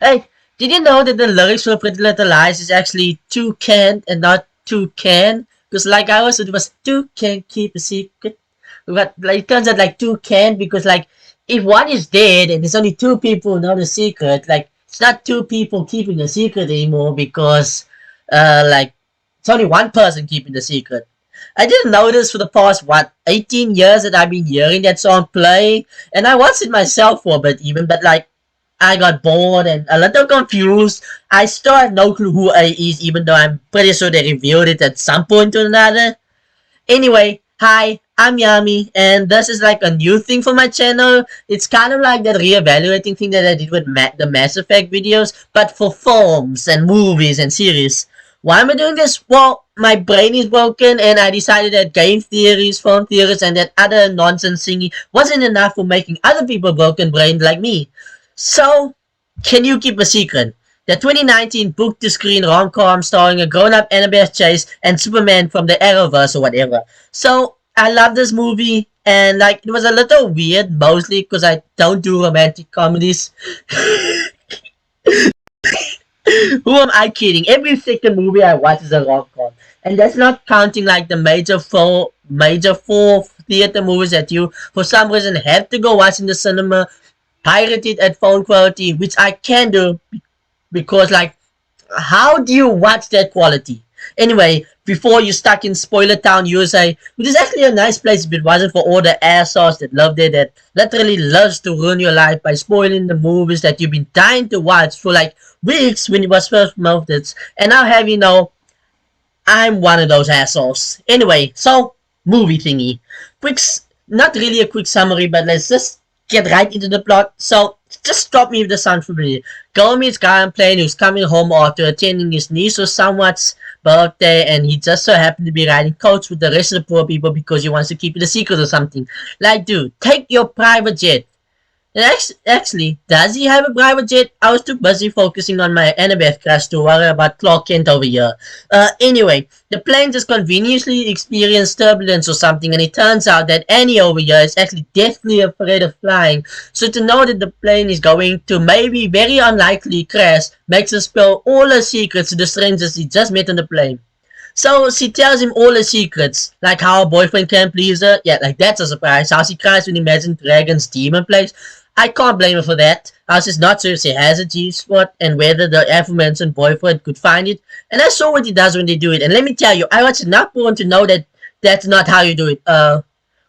Hey, did you know that the lyrics for Pretty Little Lies is actually toucan and not toucan? Because like I was, it was toucan keep a secret. But like it turns out like toucan because like if one is dead and there's only two people who know the secret, like it's not two people keeping the secret anymore because like it's only one person keeping the secret. I didn't notice for the past 18 years that I've been hearing that song play, and I watched it myself for a bit even, but like I got bored and a little confused. I still have no clue who A is, even though I'm pretty sure they revealed it at some point or another. Anyway, hi, I'm Yami, and this is like a new thing for my channel. It's kind of like that re-evaluating thing that I did with the Mass Effect videos, but for films and movies and series. Why am I doing this? Well, my brain is broken, and I decided that game theories, film theories, and that other nonsense singing wasn't enough for making other people broken brained like me. So, can you keep a secret? The 2019 book-to-screen rom-com starring a grown-up Annabeth Chase and Superman from the Arrowverse or whatever. So, I love this movie, and like, it was a little weird, mostly because I don't do romantic comedies. Who am I kidding? Every second movie I watch is a rom-com. And that's not counting like the major four theater movies that you, for some reason, have to go watch in the cinema, pirated at phone quality, which I can do because like how do you watch that quality? Anyway, before you stuck in Spoiler Town, USA, which is actually a nice place if it wasn't for all the assholes that loved it, that literally loves to ruin your life by spoiling the movies that you've been dying to watch for like weeks when it was first promoted. And now have you know, I'm one of those assholes. Anyway, so movie thingy. Not really a quick summary, but let's just get right into the plot. So just stop me if this sounds familiar. Girl meets guy on plane who's coming home after attending his niece or somewhat's birthday, and he just so happened to be riding coach with the rest of the poor people because he wants to keep it a secret or something. Like, dude, take your private jet. And actually, does he have a private jet? I was too busy focusing on my Annabeth crash to worry about Clark Kent over here. Anyway, the plane just conveniently experienced turbulence or something, and it turns out that Annie over here is actually deathly afraid of flying. So to know that the plane is going to maybe very unlikely crash makes her spill all her secrets to the strangers she just met on the plane. So she tells him all her secrets, like how her boyfriend can't please her. Yeah, like that's a surprise. How she cries when Imagine Dragon's demon plays. I can't blame her for that. I was just not sure if she has a G-spot and whether the aforementioned boyfriend could find it. And I saw what he does when they do it. And let me tell you, I was not born to know that that's not how you do it.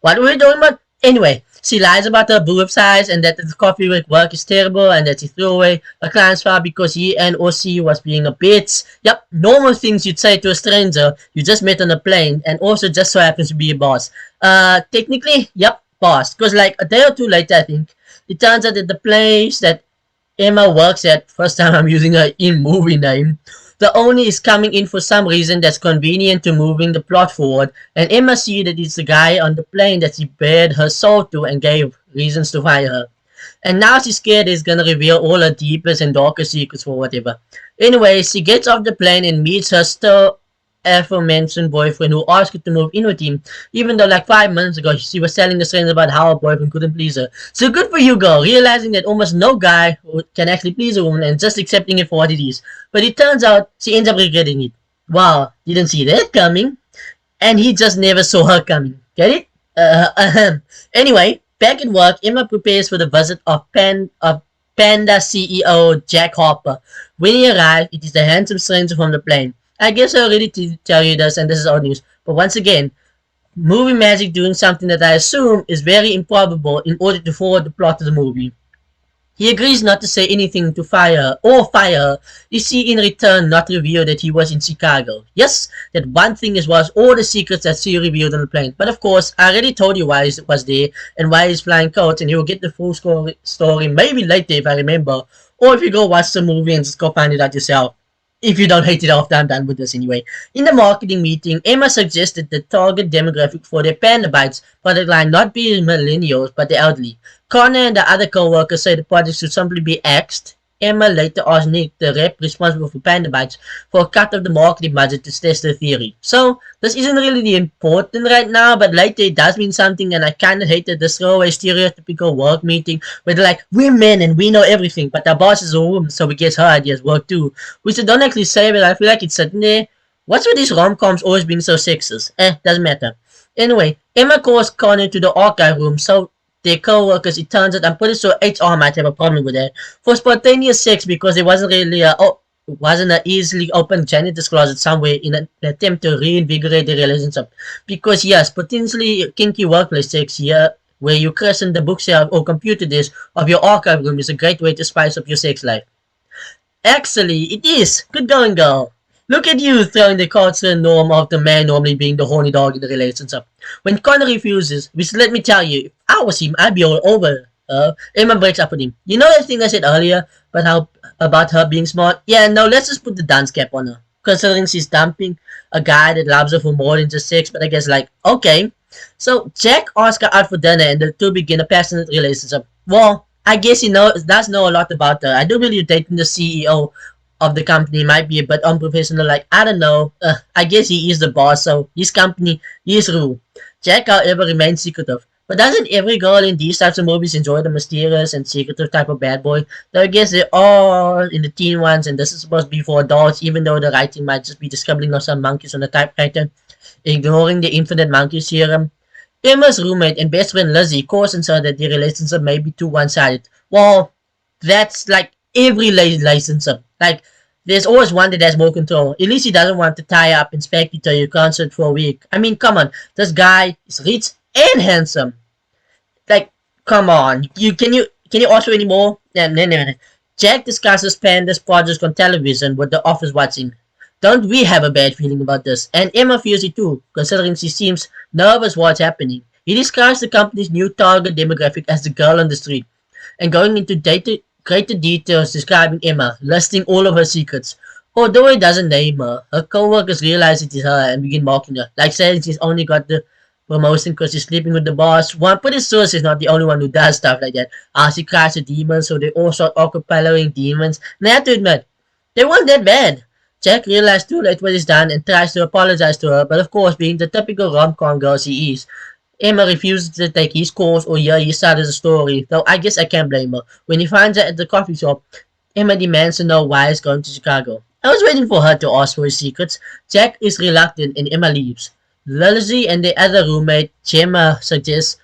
What were we doing about? Anyway, she lies about her boob size and that the coffee with work is terrible and that she threw away a client's file because he and or she was being a bitch. Yep, normal things you'd say to a stranger you just met on a plane and also just so happens to be a boss. Technically, yep, boss. Because like a day or two later, I think, it turns out that the place that Emma works at, first time I'm using her in-movie name, the owner is coming in for some reason that's convenient to moving the plot forward, and Emma sees that it's the guy on the plane that she bared her soul to and gave reasons to fire her. And now she's scared he's gonna reveal all her deepest and darkest secrets for whatever. Anyway, she gets off the plane and meets her still aforementioned boyfriend who asked her to move in with him, even though like 5 months ago she was telling the stranger about how her boyfriend couldn't please her. So good for you, girl, realizing that almost no guy can actually please a woman and just accepting it for what it is. But it turns out she ends up regretting it. Wow, didn't see that coming. And he just never saw her coming. Get it? Anyway, back at work, Emma prepares for the visit of Panda CEO Jack Harper. When he arrives, it is the handsome stranger from the plane. I guess I already tell you this, and this is old news. But once again, movie magic doing something that I assume is very improbable in order to forward the plot of the movie. He agrees not to say anything to fire her. You see in return not reveal that he was in Chicago. Yes, that one thing was all the secrets that she revealed on the plane. But of course, I already told you why he was there and why he's flying coach, and you will get the full story maybe later if I remember. Or if you go watch the movie and just go find it out yourself. If you don't hate it after I'm done with this anyway. In the marketing meeting, Emma suggested the target demographic for their Panda Bites product line not be millennials but the elderly. Connor and the other co-workers say the product should simply be axed. Emma later asked Nick, the rep responsible for Panda Bites, for a cut of the marketing budget to test the theory. So, this isn't really important right now, but later it does mean something, and I kinda hated this throwaway stereotypical work meeting where they're like, we're men and we know everything, but our boss is a woman, so we guess her ideas work too. Which they don't actually say, but I feel like it's sitting there. What's with these rom-coms always being so sexist? Doesn't matter. Anyway, Emma calls Connor to the archive room, so their co-workers, it turns out, I'm pretty sure HR might have a problem with that, for spontaneous sex because it wasn't really wasn't an easily open janitor's closet somewhere in an attempt to reinvigorate the relationship. Because yes, potentially kinky workplace sex here, where you christen the bookshelf or computer desk of your archive room, is a great way to spice up your sex life. Actually, it is. Good going, girl. Look at you throwing the cultural norm of the man normally being the horny dog in the relationship. When Connor refuses, which let me tell you, if I was him, I'd be all over her. Emma breaks up with him. You know that thing I said earlier about her being smart? Yeah, no, let's just put the dance cap on her. Considering she's dumping a guy that loves her for more than just sex, but I guess like, okay. So Jack asks her out for dinner and the two begin a passionate relationship. Well, I guess he does know a lot about her. I do believe dating the CEO of the company might be a bit unprofessional. Like, I don't know. I guess he is the boss, so his company, his rule. Jack, however, remains secretive. But doesn't every girl in these types of movies enjoy the mysterious and secretive type of bad boy? Though I guess they're all in the teen ones, and this is supposed to be for adults, even though the writing might just be the scribbling of some monkeys on the typewriter, ignoring the infinite monkey theorem. Emma's roommate and best friend Lizzie cautions her that the relationship may be too one-sided. Well, that's like every relationship. Like, there's always one that has more control. At least he doesn't want to tie up and spank you to your concert for a week. I mean, come on. This guy is rich and handsome. Like, come on. Can you offer any more? No. Jack discusses Panda's project on television with the office watching. Don't we have a bad feeling about this? And Emma feels it too, considering she seems nervous what's happening. He describes the company's new target demographic as the girl on the street, and going into greater details describing Emma, listing all of her secrets. Although he doesn't name her, her co-workers realize it is her and begin mocking her, like saying she's only got the promotion because she's sleeping with the boss. One pretty sure she's not the only one who does stuff like that. She cries to demons, so they all start acapelling demons. And I have to admit, they weren't that bad. Jack realized too late what is done and tries to apologize to her, but of course, being the typical rom-com girl she is, Emma refuses to take his course or hear his side of the story, though I guess I can't blame her. When he finds her at the coffee shop, Emma demands to know why he's going to Chicago. I was waiting for her to ask for his secrets. Jack is reluctant and Emma leaves. Lizzie and the other roommate, Gemma, suggests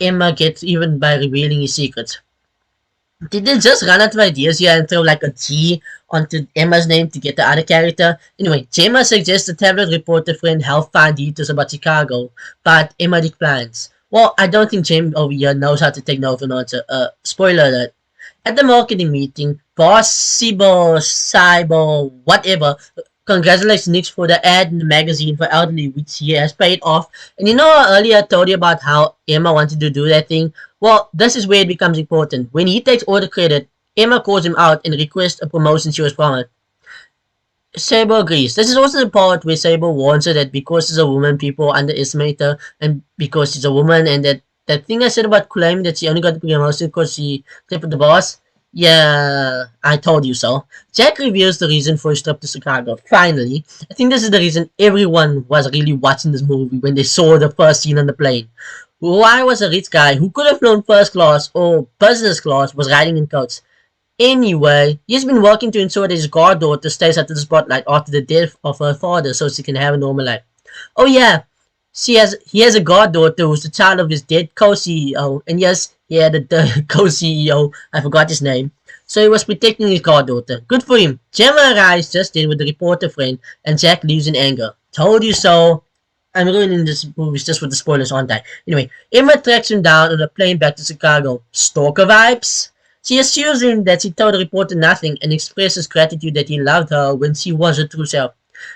Emma gets even by revealing his secrets. Did they just run out of ideas here and throw like a G onto Emma's name to get the other character? Anyway, Gemma suggests the tablet reporter friend help find details about Chicago, but Emma declines. Well, I don't think Gemma over here knows how to take no for an answer. Spoiler alert. At the marketing meeting, boss Sibo, whatever, congratulates Nick for the ad in the magazine for elderly, which he has paid off. And you know earlier I told you about how Emma wanted to do that thing? Well, this is where it becomes important. When he takes all the credit, Emma calls him out and requests a promotion she was promised. Sable agrees. This is also the part where Sable warns her that because she's a woman, people underestimate her, and because she's a woman, and that thing I said about claiming that she only got the promotion because she slept with the boss. Yeah, I told you so. Jack reveals the reason for his trip to Chicago. Finally, I think this is the reason everyone was really watching this movie when they saw the first scene on the plane. Why was a rich guy who could have flown first class or business class was riding in coach? Anyway, he's been working to ensure that his goddaughter stays at the spotlight after the death of her father so she can have a normal life. Oh yeah, he has a goddaughter who's the child of his dead co-CEO, and yes, he had a co-CEO, I forgot his name. So he was protecting his goddaughter. Good for him. Gemma arrives just then with the reporter friend, and Jack leaves in anger. Told you so. I'm ruining this movie just with the spoilers, aren't I? Anyway, Emma tracks him down on a plane back to Chicago. Stalker vibes? She assures him that she told the reporter nothing and expresses gratitude that he loved her when she was her true self.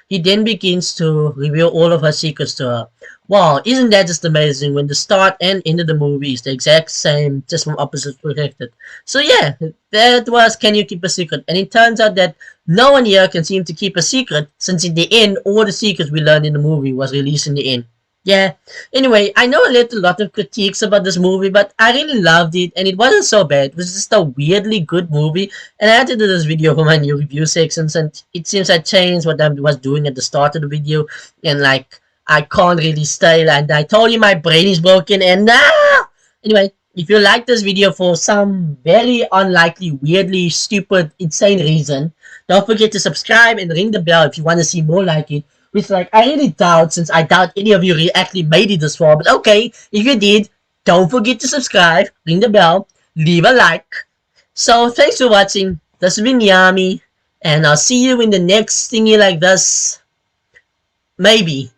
He then begins to reveal all of her secrets to her. Wow, isn't that just amazing when the start and end of the movie is the exact same, just from opposite perspective. So yeah, that was Can You Keep a Secret? And it turns out that no one here can seem to keep a secret, since in the end, all the secrets we learned in the movie was released in the end. Yeah. Anyway, I know I left a lot of critiques about this movie, but I really loved it, and it wasn't so bad. It was just a weirdly good movie, and I had to do this video for my new review sections, and it seems I changed what I was doing at the start of the video, and like I can't really stay. And I told you my brain is broken, and now anyway. If you like this video for some very unlikely, weirdly stupid, insane reason, don't forget to subscribe and ring the bell if you want to see more like it. Which, like, I really doubt, since I doubt any of you actually made it this far. But okay, if you did, don't forget to subscribe, ring the bell, leave a like. So, thanks for watching. This has been Yami, and I'll see you in the next thingy like this. Maybe.